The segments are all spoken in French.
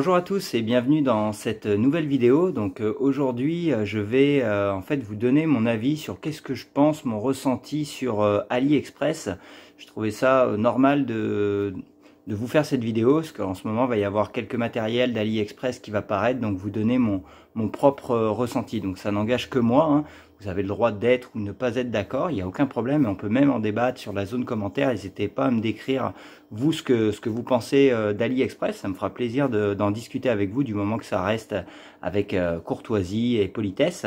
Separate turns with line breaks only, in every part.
Bonjour à tous et bienvenue dans cette nouvelle vidéo. Donc aujourd'hui je vais en fait vous donner mon avis sur qu'est-ce que je pense, mon ressenti sur AliExpress. Je trouvais ça normal de vous faire cette vidéo parce qu'en ce moment il va y avoir quelques matériels d'AliExpress qui va paraître, donc vous donner mon propre ressenti. Donc ça n'engage que moi, hein. Vous avez le droit d'être ou ne pas être d'accord, il n'y a aucun problème, et on peut même en débattre sur la zone commentaire. N'hésitez pas à me décrire vous ce que vous pensez d'AliExpress, ça me fera plaisir d'en discuter avec vous, du moment que ça reste avec courtoisie et politesse.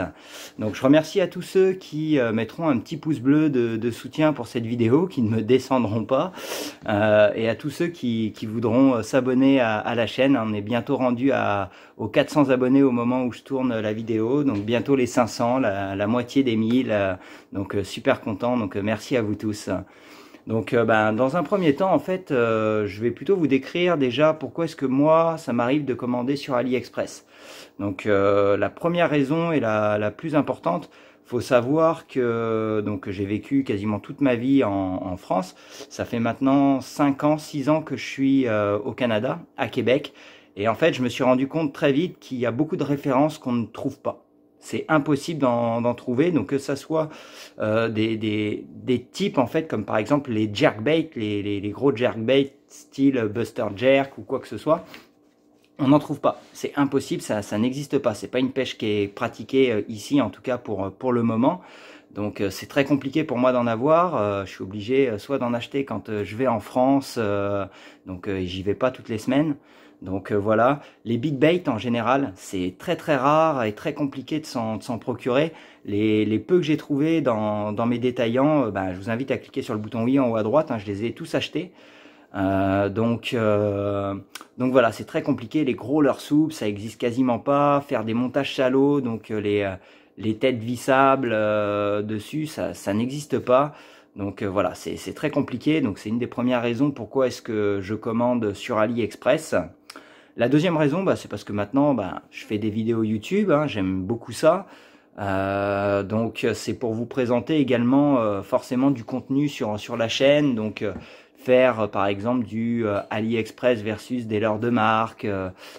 Donc je remercie à tous ceux qui mettront un petit pouce bleu de soutien pour cette vidéo, qui ne me descendront pas, et à tous ceux qui voudront s'abonner à la chaîne. On est bientôt rendu aux 400 abonnés au moment où je tourne la vidéo, donc bientôt les 500, la moitié des 1000, donc super content, donc merci à vous tous. Donc dans un premier temps, en fait, je vais plutôt vous décrire déjà pourquoi est-ce que moi, ça m'arrive de commander sur AliExpress. Donc la première raison et la plus importante, faut savoir que donc j'ai vécu quasiment toute ma vie en France. Ça fait maintenant 5 ans, 6 ans que je suis au Canada, à Québec. Et en fait, je me suis rendu compte très vite qu'il y a beaucoup de références qu'on ne trouve pas. C'est impossible d'en trouver, donc que ça soit des types en fait, comme par exemple les jerkbait, les gros jerkbait style Buster Jerk ou quoi que ce soit, on n'en trouve pas. C'est impossible, ça n'existe pas. C'est pas une pêche qui est pratiquée ici, en tout cas pour le moment. Donc c'est très compliqué pour moi d'en avoir. Je suis obligé soit d'en acheter quand je vais en France, donc j'y vais pas toutes les semaines. Donc voilà, les big bait en général, c'est très rare et très compliqué de s'en procurer. Les peu que j'ai trouvé dans mes détaillants, je vous invite à cliquer sur le bouton oui en haut à droite, hein, je les ai tous achetés. Donc voilà, c'est très compliqué. Les gros leurres souples, ça existe quasiment pas. Faire des montages shallots, donc les têtes vissables dessus, ça n'existe pas. Donc voilà, c'est très compliqué. Donc c'est une des premières raisons pourquoi est-ce que je commande sur AliExpress. La deuxième raison, c'est parce que maintenant, je fais des vidéos YouTube, hein, j'aime beaucoup ça. Donc c'est pour vous présenter également forcément du contenu sur la chaîne. Donc faire par exemple du AliExpress versus des leurres de marque,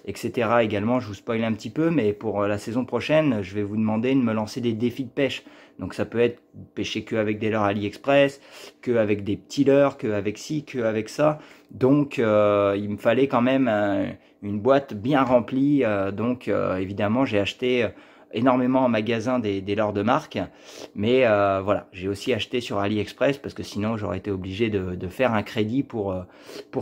etc. Également, je vous spoil un petit peu, mais pour la saison prochaine, je vais vous demander de me lancer des défis de pêche. Donc ça peut être pêcher que avec des leurres AliExpress, que avec des petits leurres, que avec ci, que avec ça. Donc il me fallait quand même une boîte bien remplie. Donc évidemment, j'ai acheté énormément en magasin des leurres de marque, mais voilà, j'ai aussi acheté sur AliExpress parce que sinon j'aurais été obligé de faire un crédit pour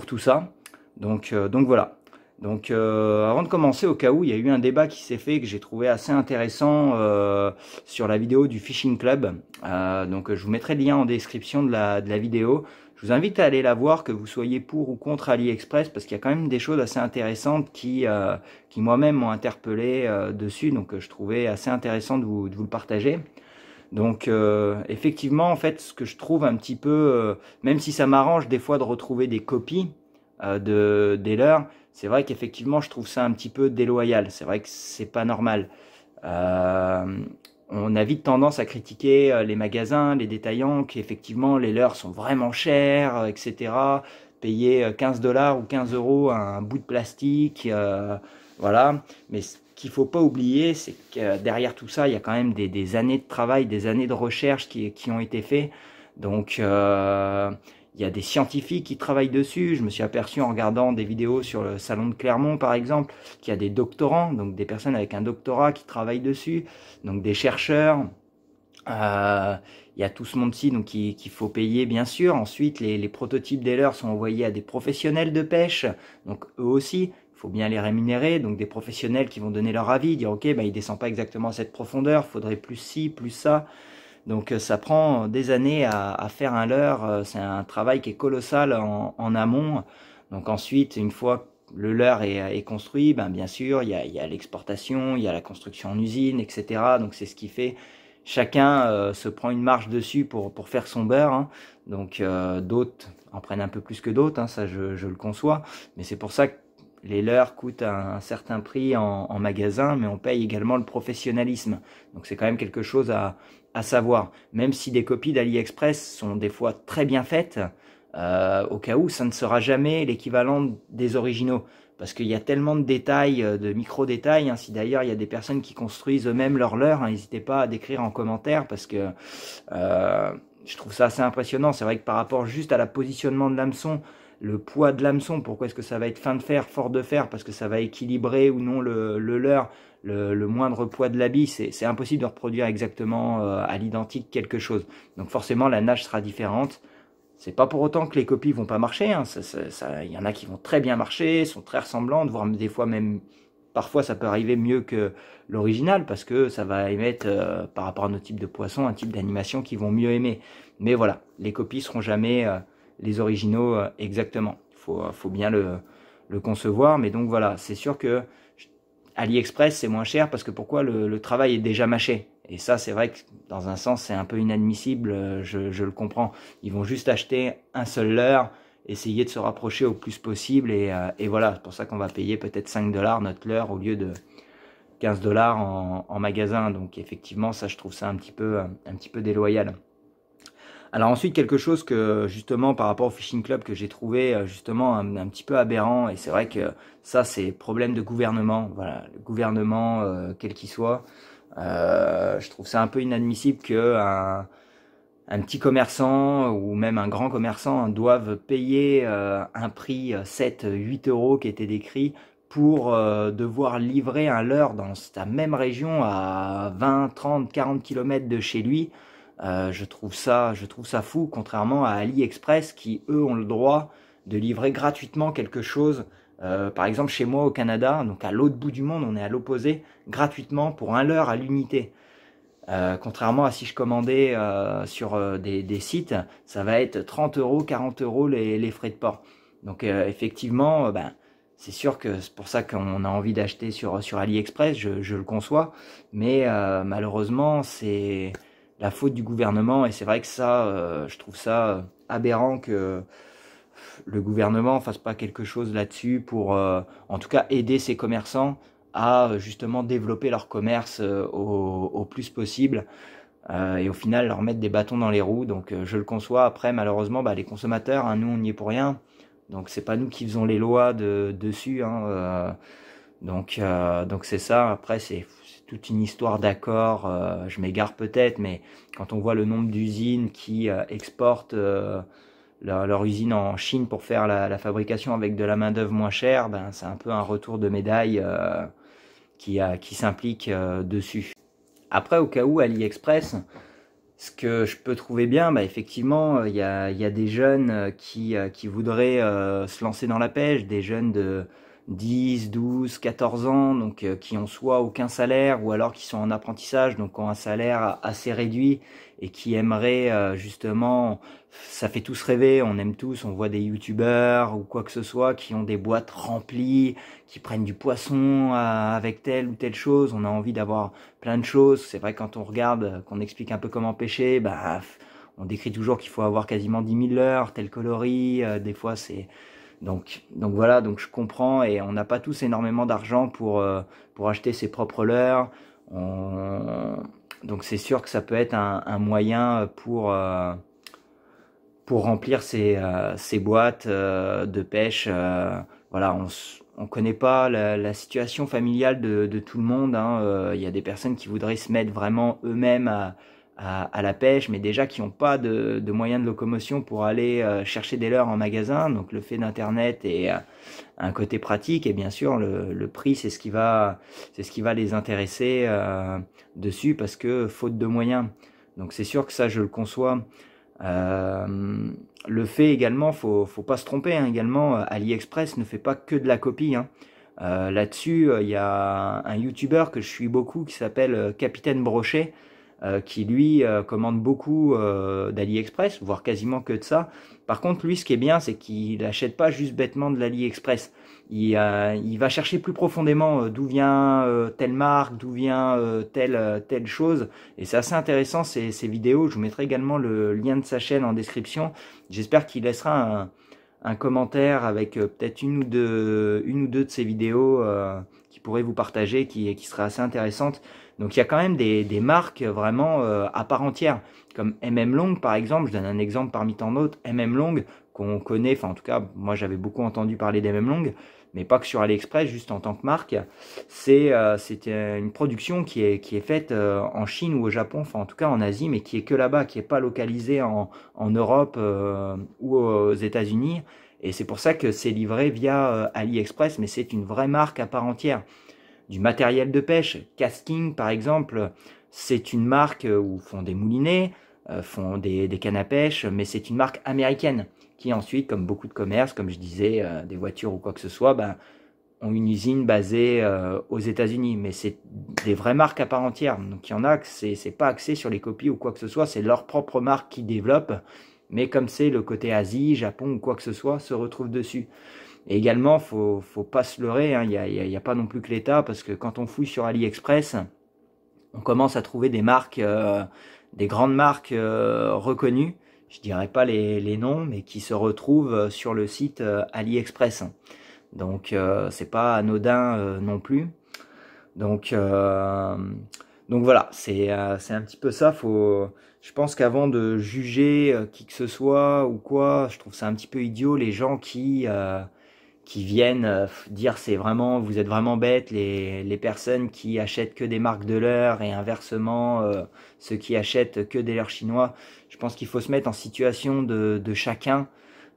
tout ça. Donc voilà. Donc avant de commencer, au cas où, il y a eu un débat qui s'est fait que j'ai trouvé assez intéressant sur la vidéo du Fishing Club. Donc je vous mettrai le lien en description de la vidéo. Je vous invite à aller la voir, que vous soyez pour ou contre AliExpress, parce qu'il y a quand même des choses assez intéressantes qui moi-même m'ont interpellé dessus. Donc je trouvais assez intéressant de vous le partager. Donc effectivement, en fait, ce que je trouve un petit peu, même si ça m'arrange des fois de retrouver des copies des leurres, c'est vrai qu'effectivement, je trouve ça un petit peu déloyal. C'est vrai que c'est pas normal. On a vite tendance à critiquer les magasins, les détaillants, qu'effectivement les leurres sont vraiment chers, etc. Payer 15 $ ou 15 € un bout de plastique, voilà. Mais ce qu'il ne faut pas oublier, c'est que derrière tout ça, il y a quand même des années de travail, des années de recherche qui ont été faites. Donc il y a des scientifiques qui travaillent dessus. Je me suis aperçu en regardant des vidéos sur le salon de Clermont, par exemple, qu'il y a des doctorants, donc des personnes avec un doctorat qui travaillent dessus, donc des chercheurs. Il y a tout ce monde-ci donc qu'il faut payer, bien sûr. Ensuite, les prototypes des leurres sont envoyés à des professionnels de pêche, donc eux aussi, il faut bien les rémunérer. Donc des professionnels qui vont donner leur avis, dire ok, il descend pas exactement à cette profondeur, faudrait plus ci, plus ça. Donc ça prend des années à faire un leurre, c'est un travail qui est colossal en amont. Donc ensuite, une fois que le leurre est construit, bien sûr, il y a l'exportation, il y a la construction en usine, etc. Donc c'est ce qui fait, chacun se prend une marge dessus pour faire son beurre, hein. Donc d'autres en prennent un peu plus que d'autres, hein, ça je le conçois. Mais c'est pour ça que les leurres coûtent un certain prix en magasin, mais on paye également le professionnalisme. Donc c'est quand même quelque chose à savoir. Même si des copies d'AliExpress sont des fois très bien faites, au cas où, ça ne sera jamais l'équivalent des originaux. parce qu'il y a tellement de détails, de micro-détails, hein. Si d'ailleurs il y a des personnes qui construisent eux-mêmes leur leurre, hein, n'hésitez pas à décrire en commentaire, parce que je trouve ça assez impressionnant. C'est vrai que par rapport juste à la positionnement de l'hameçon, le poids de l'hameçon, pourquoi est-ce que ça va être fin de fer, fort de fer, parce que ça va équilibrer ou non le leurre, le moindre poids de l'habit, c'est impossible de reproduire exactement à l'identique quelque chose. Donc forcément la nage sera différente. C'est pas pour autant que les copies vont pas marcher, hein. Y en a qui vont très bien marcher, sont très ressemblantes, voire des fois même, parfois ça peut arriver mieux que l'original, parce que ça va émettre, par rapport à nos types de poissons, un type d'animation qu'ils vont mieux aimer. Mais voilà, les copies seront jamais les originaux exactement. Faut bien le concevoir, mais donc voilà, c'est sûr que AliExpress c'est moins cher, parce que pourquoi le travail est déjà mâché. Et ça, c'est vrai que dans un sens, c'est un peu inadmissible, je le comprends. Ils vont juste acheter un seul leurre, essayer de se rapprocher au plus possible, et voilà, c'est pour ça qu'on va payer peut-être 5 $ notre leurre au lieu de 15 $ en magasin. Donc effectivement, ça, je trouve ça un petit peu déloyal. Alors ensuite, quelque chose que justement par rapport au Fishing Club que j'ai trouvé justement un petit peu aberrant, et c'est vrai que ça c'est problème de gouvernement, voilà, le gouvernement quel qu'il soit, je trouve ça un peu inadmissible que un petit commerçant ou même un grand commerçant doivent payer un prix 7-8 € qui était décrit pour devoir livrer un leurre dans la même région à 20, 30, 40 km de chez lui. Je trouve ça fou, contrairement à AliExpress qui, eux, ont le droit de livrer gratuitement quelque chose. Par exemple, chez moi au Canada, donc à l'autre bout du monde, on est à l'opposé, gratuitement pour un leurre à l'unité. Contrairement à si je commandais sur des sites, ça va être 30 €, 40 € les frais de port. Donc effectivement, ben, c'est sûr que c'est pour ça qu'on a envie d'acheter sur AliExpress, je le conçois, mais malheureusement c'est la faute du gouvernement, et c'est vrai que ça, je trouve ça aberrant que le gouvernement fasse pas quelque chose là-dessus pour, en tout cas, aider ces commerçants à justement développer leur commerce au plus possible, et au final leur mettre des bâtons dans les roues. Donc je le conçois. Après, malheureusement, bah, les consommateurs, hein, nous on n'y est pour rien, donc c'est pas nous qui faisons les lois dessus, hein, donc c'est ça. Après c'est toute une histoire d'accords, je m'égare peut-être, mais quand on voit le nombre d'usines qui exportent leur usine en Chine pour faire la fabrication avec de la main d'œuvre moins chère, ben, c'est un peu un retour de médaille qui s'implique dessus. Après, au cas où, AliExpress, ce que je peux trouver bien, bah, effectivement, il y a des jeunes qui voudraient se lancer dans la pêche, des jeunes de 10, 12, 14 ans, donc qui ont soit aucun salaire, ou alors qui sont en apprentissage, donc ont un salaire assez réduit, et qui aimeraient justement, ça fait tous rêver, on aime tous, on voit des youtubeurs ou quoi que ce soit qui ont des boîtes remplies, qui prennent du poisson avec telle ou telle chose, on a envie d'avoir plein de choses. C'est vrai, quand on regarde, qu'on explique un peu comment pêcher, bah, on décrit toujours qu'il faut avoir quasiment 10 000 leurres, tel coloris, des fois c'est... Donc voilà, donc je comprends, et on n'a pas tous énormément d'argent pour acheter ses propres leurres. Donc c'est sûr que ça peut être un moyen pour remplir ces boîtes de pêche. Voilà, on connaît pas la situation familiale de tout le monde, hein. Y a des personnes qui voudraient se mettre vraiment eux-mêmes à la pêche, mais déjà qui n'ont pas de moyens de locomotion pour aller chercher des leurres en magasin. Donc le fait d'internet et un côté pratique, et bien sûr le prix, c'est ce qui va les intéresser dessus, parce que faute de moyens. Donc c'est sûr que ça, je le conçois. Le fait également, faut pas se tromper, hein, également, AliExpress ne fait pas que de la copie, hein. Là-dessus, il y a un YouTuber que je suis beaucoup qui s'appelle Capitaine Brochet, qui lui commande beaucoup d'AliExpress, voire quasiment que de ça. Par contre, lui, ce qui est bien, c'est qu'il n'achète pas juste bêtement de l'AliExpress. Il va chercher plus profondément d'où vient telle marque, d'où vient telle chose. Et c'est assez intéressant ces vidéos. Je vous mettrai également le lien de sa chaîne en description. J'espère qu'il laissera un commentaire avec peut-être une ou deux de ses vidéos qui pourrait vous partager, qui serait assez intéressante. Donc il y a quand même des marques vraiment à part entière, comme MM Long par exemple. Je donne un exemple parmi tant d'autres. MM Long, qu'on connaît, enfin en tout cas moi j'avais beaucoup entendu parler d'MM Long, mais pas que sur AliExpress, juste en tant que marque. C'est une production qui est faite en Chine ou au Japon, enfin en tout cas en Asie, mais qui est que là-bas, qui n'est pas localisée en Europe ou aux États-Unis. Et c'est pour ça que c'est livré via AliExpress, mais c'est une vraie marque à part entière. Du matériel de pêche, Casking par exemple, c'est une marque où font des moulinets, font des cannes à pêche, mais c'est une marque américaine qui ensuite, comme beaucoup de commerces, comme je disais, des voitures ou quoi que ce soit, ben, ont une usine basée aux États-Unis. Mais c'est des vraies marques à part entière. Donc il y en a que c'est pas axé sur les copies ou quoi que ce soit, c'est leur propre marque qui développe. Mais comme c'est le côté Asie, Japon ou quoi que ce soit, se retrouve dessus. Et également, faut pas se leurrer, hein, y a pas non plus que l'État, parce que quand on fouille sur AliExpress, on commence à trouver des marques, des grandes marques reconnues, je dirais pas les noms, mais qui se retrouvent sur le site AliExpress. Donc c'est pas anodin non plus. Donc, donc voilà, c'est un petit peu ça. Je pense qu'avant de juger qui que ce soit ou quoi, je trouve ça un petit peu idiot les gens qui viennent dire c'est vraiment, vous êtes vraiment bêtes, les personnes qui achètent que des marques de leurre et inversement ceux qui achètent que des leurres chinois. Je pense qu'il faut se mettre en situation de chacun.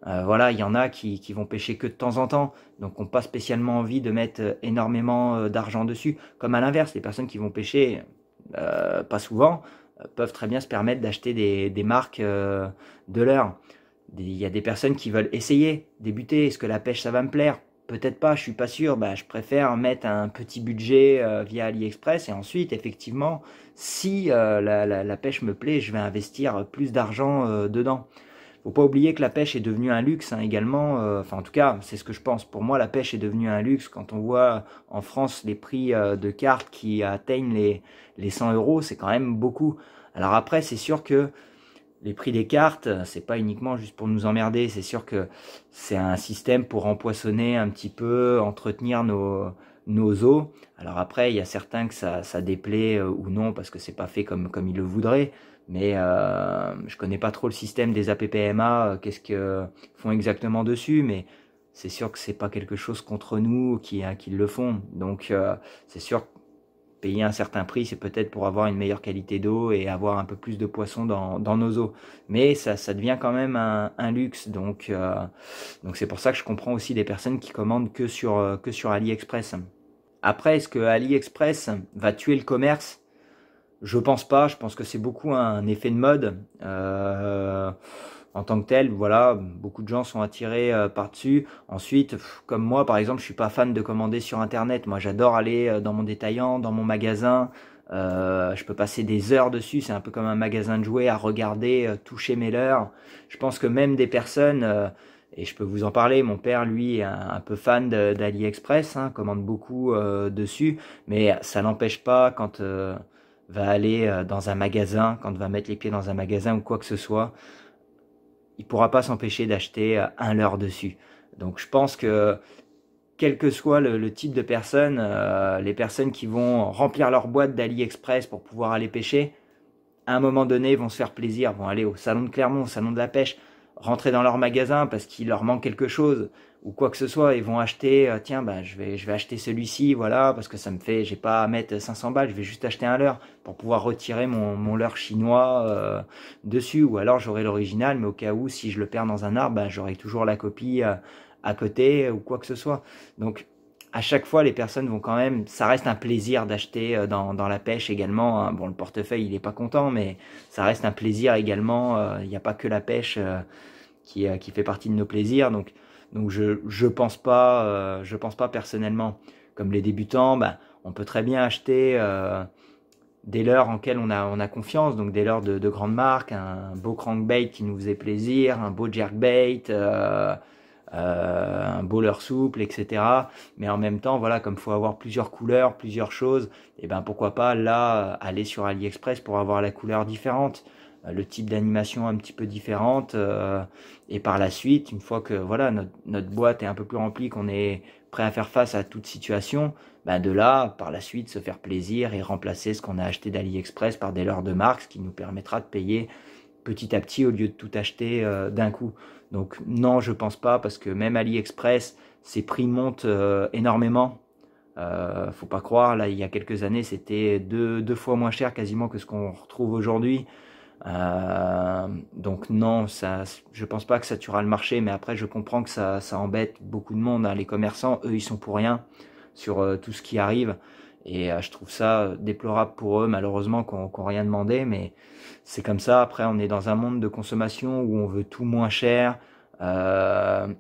Voilà, il y en a qui vont pêcher que de temps en temps, donc n'ont pas spécialement envie de mettre énormément d'argent dessus. Comme à l'inverse, les personnes qui vont pêcher pas souvent peuvent très bien se permettre d'acheter des marques de leurre. Il y a des personnes qui veulent essayer, débuter. Est-ce que la pêche ça va me plaire? Peut-être pas, je suis pas sûr. Bah, je préfère mettre un petit budget via AliExpress et ensuite, effectivement, si la pêche me plaît, je vais investir plus d'argent dedans. Faut pas oublier que la pêche est devenue un luxe hein, également. Enfin, en tout cas, c'est ce que je pense. Pour moi, la pêche est devenue un luxe. Quand on voit en France les prix de cartes qui atteignent les 100 euros, c'est quand même beaucoup. Alors après, c'est sûr que les prix des cartes, c'est pas uniquement juste pour nous emmerder. C'est sûr que c'est un système pour empoisonner un petit peu, entretenir nos eaux. Alors après, il y a certains que ça déplaît ou non parce que c'est pas fait comme ils le voudraient. Mais je connais pas trop le système des APPMA, qu'est-ce qu'ils font exactement dessus, mais c'est sûr que c'est pas quelque chose contre nous qui le font. Donc c'est sûr que payer un certain prix, c'est peut-être pour avoir une meilleure qualité d'eau et avoir un peu plus de poissons dans nos eaux. Mais ça devient quand même un luxe. Donc c'est pour ça que je comprends aussi des personnes qui commandent que sur AliExpress. Après, est-ce que AliExpress va tuer le commerce? Je pense pas, je pense que c'est beaucoup un effet de mode en tant que tel. Voilà, beaucoup de gens sont attirés par-dessus. Ensuite, comme moi par exemple, je suis pas fan de commander sur internet. Moi j'adore aller dans mon détaillant, dans mon magasin. Je peux passer des heures dessus, c'est un peu comme un magasin de jouets à regarder, toucher mes leurres. Je pense que même des personnes, et je peux vous en parler, mon père lui est un peu fan d'AliExpress, hein, commande beaucoup dessus, mais ça n'empêche pas quand va aller dans un magasin, quand va mettre les pieds dans un magasin ou quoi que ce soit, il pourra pas s'empêcher d'acheter un leurre dessus. Donc je pense que quel que soit le type de personne, les personnes qui vont remplir leur boîte d'AliExpress pour pouvoir aller pêcher, à un moment donné vont se faire plaisir, vont aller au salon de Clermont, au salon de la pêche, rentrer dans leur magasin parce qu'il leur manque quelque chose ou quoi que ce soit, ils vont acheter, tiens, bah, je vais acheter celui-ci, voilà, parce que ça me fait, j'ai pas à mettre 500 balles, je vais juste acheter un leurre pour pouvoir retirer mon leurre chinois dessus, ou alors j'aurai l'original, mais au cas où, si je le perds dans un arbre, bah, j'aurai toujours la copie à côté ou quoi que ce soit. Donc, à chaque fois, les personnes vont quand même, ça reste un plaisir d'acheter dans la pêche également, hein. Bon, le portefeuille, il est pas content, mais ça reste un plaisir également. Il n'y a pas que la pêche qui fait partie de nos plaisirs. Donc je pense pas personnellement. Comme les débutants, ben, on peut très bien acheter des leurres en lesquels on a confiance, donc des leurres de grandes marques, un beau crankbait qui nous faisait plaisir, un beau jerkbait, un beau leurre souple, etc. Mais en même temps, voilà, comme il faut avoir plusieurs couleurs, plusieurs choses, et ben pourquoi pas là aller sur AliExpress pour avoir la couleur différente, le type d'animation un petit peu différente, et par la suite, une fois que voilà notre boîte est un peu plus remplie, qu'on est prêt à faire face à toute situation, ben de là, par la suite, se faire plaisir et remplacer ce qu'on a acheté d'AliExpress par des leurres de marque, ce qui nous permettra de payer petit à petit au lieu de tout acheter d'un coup. Donc non, je pense pas, parce que même AliExpress, ces prix montent énormément. Faut pas croire, là il y a quelques années c'était deux fois moins cher quasiment que ce qu'on retrouve aujourd'hui. Donc non, je pense pas que ça tuera le marché, mais après je comprends que ça embête beaucoup de monde, hein. Les commerçants, eux, ils sont pour rien sur tout ce qui arrive, et je trouve ça déplorable pour eux, malheureusement, qu'on rien demandé, mais c'est comme ça. Après, on est dans un monde de consommation où on veut tout moins cher,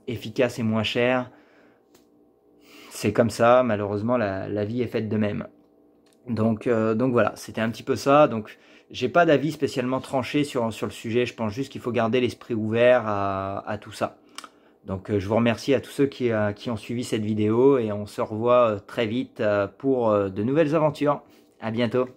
efficace et moins cher. C'est comme ça, malheureusement, la vie est faite de même. Donc voilà, c'était un petit peu ça. Donc j'ai pas d'avis spécialement tranché sur le sujet. Je pense juste qu'il faut garder l'esprit ouvert à tout ça. Donc je vous remercie à tous ceux qui ont suivi cette vidéo, et on se revoit très vite pour de nouvelles aventures. À bientôt.